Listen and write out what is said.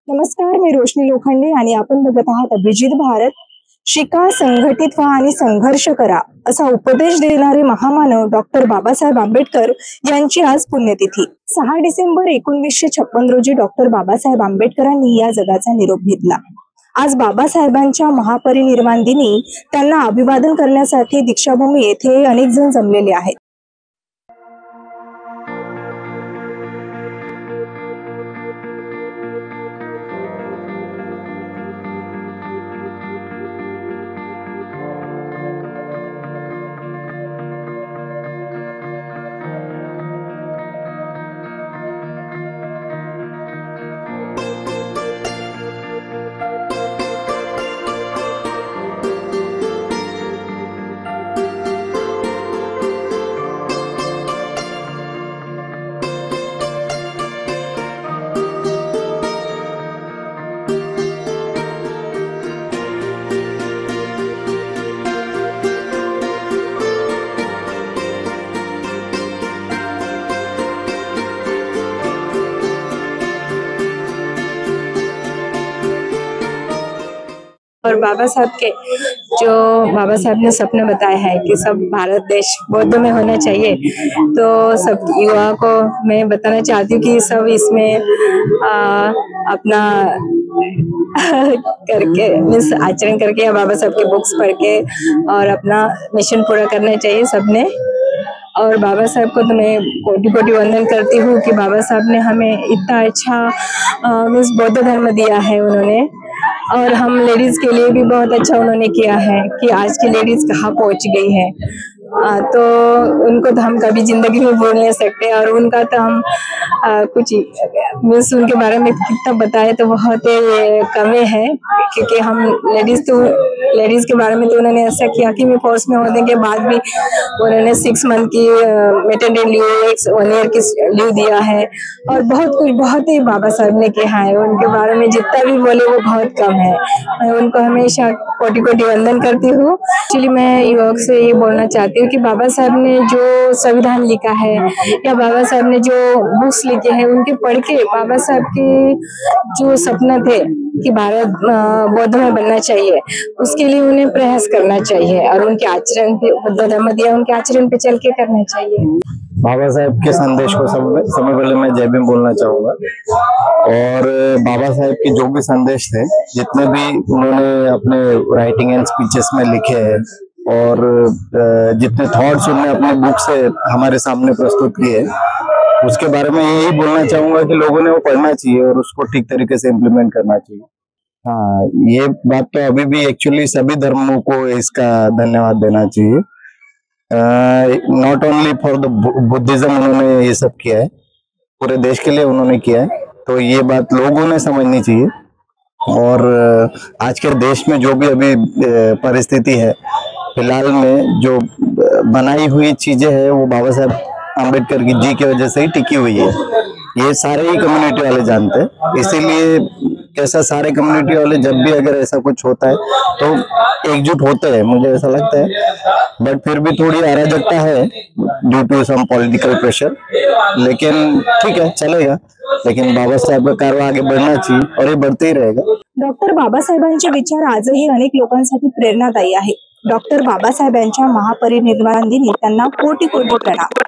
नमस्कार, मी रोशनी लोखंडे आणि आपण बघत आहात अभिजित भारत. शिका, संघटित व्हा आणि संघर्ष करा असा उपदेश देणारे महामानव डॉक्टर बाबासाहेब आंबेडकर यांची आज पुण्यतिथी. 6 डिसेंबर 1956 रोजी डॉक्टर बाबासाहेब आंबेडकरांनी या जगाचा निरोप घेतला. आज बाबासाहेबांच्या महापरिनिर्वाण दिनी त्यांना अभिवादन करण्यासाठी दीक्षाभूमी येथे अनेक जण जमलेले आहेत. और बाबा साहब ने सपने बताए हैं कि सब भारत देश बौद्ध में होना चाहिए, तो सब युवा को मैं बताना चाहती हूँ कि सब इसमें अपना करके मीन्स आचरण करके या बाबा साहब के बुक्स पढ़ के और अपना मिशन पूरा करना चाहिए सबने। और बाबा साहब को तो मैं कोटि कोटि वंदन करती हूँ कि बाबा साहब ने हमें इतना अच्छा मीन्स बौद्ध धर्म दिया है उन्होंने, और हम लेडीज के लिए भी बहुत अच्छा उन्होंने किया है कि आज की लेडीज कहाँ पहुँच गई है। तो उनको तो हम कभी जिंदगी में भूल नहीं सकते, और उनका तो हम कुछ मीन्स उनके बारे में कितना बताए तो बहुत कम है, क्योंकि हम लेडीज के बारे में तो उन्होंने ऐसा किया कि मैं फोर्स में होने के बाद भी उन्होंने 6 मंथ की मेटरनिटी लीव, 1 ईयर की लीव दिया है, और बहुत ही बाबा साहब ने किया है। उनके बारे में जितना भी बोले वो बहुत कम है। मैं उनको हमेशा कोटि कोटि वंदन करती हूँ। एक्चुअली मैं युवक से ये बोलना चाहती हूँ कि बाबा साहब ने जो संविधान लिखा है या बाबा साहब ने जो बुक्स लिखे हैं उनके पढ़ के बाबा साहब के जो सपना थे कि भारत बौद्ध में बनना चाहिए, उसके लिए उन्हें प्रयास करना चाहिए, और उनके आचरण पे बुद्ध धर्म दिया, उनके आचरण पे चल के करना चाहिए। बाबा साहब के संदेश को सबसे पहले मैं जय भीम बोलना चाहूंगा। और बाबा साहब के जो भी संदेश थे, जितने भी उन्होंने अपने राइटिंग एंड स्पीचेस में लिखे हैं, और जितने थॉट्स उन्होंने अपने बुक से हमारे सामने प्रस्तुत किए, उसके बारे में यही बोलना चाहूंगा कि लोगों ने वो पढ़ना चाहिए और उसको ठीक तरीके से इम्प्लीमेंट करना चाहिए। हाँ, ये बात तो अभी भी एक्चुअली सभी धर्मों को इसका धन्यवाद देना चाहिए। Not only for the Buddhism उन्होंने ये सब किया है, पूरे देश के लिए उन्होंने किया है, तो ये बात लोगों ने समझनी चाहिए। और आज के देश में जो भी अभी परिस्थिति है, फिलहाल में जो बनाई हुई चीजें हैं वो बाबा साहब आम्बेडकर जी की वजह से ही टिकी हुई है। ये सारे ही कम्युनिटी वाले जानते हैं, इसीलिए कैसा सारे कम्युनिटी वाले जब भी अगर ऐसा कुछ होता है तो एकजुट होते हैं, मुझे ऐसा लगता है। बट फिर भी थोड़ी अराजकता है due to some political pressure, लेकिन ठीक है, चलेगा। लेकिन बाबा साहेब का कारवा आगे बढ़ना चाहिए और ये बढ़ते ही रहेगा। डॉक्टर बाबासाहेबांचे विचार आजही अनेक लोकांसाठी प्रेरणादायी आहे. डॉक्टर बाबासाहेबांच्या महापरिनिर्वाण दिनी त्यांना कोटी कोटी प्रणाम.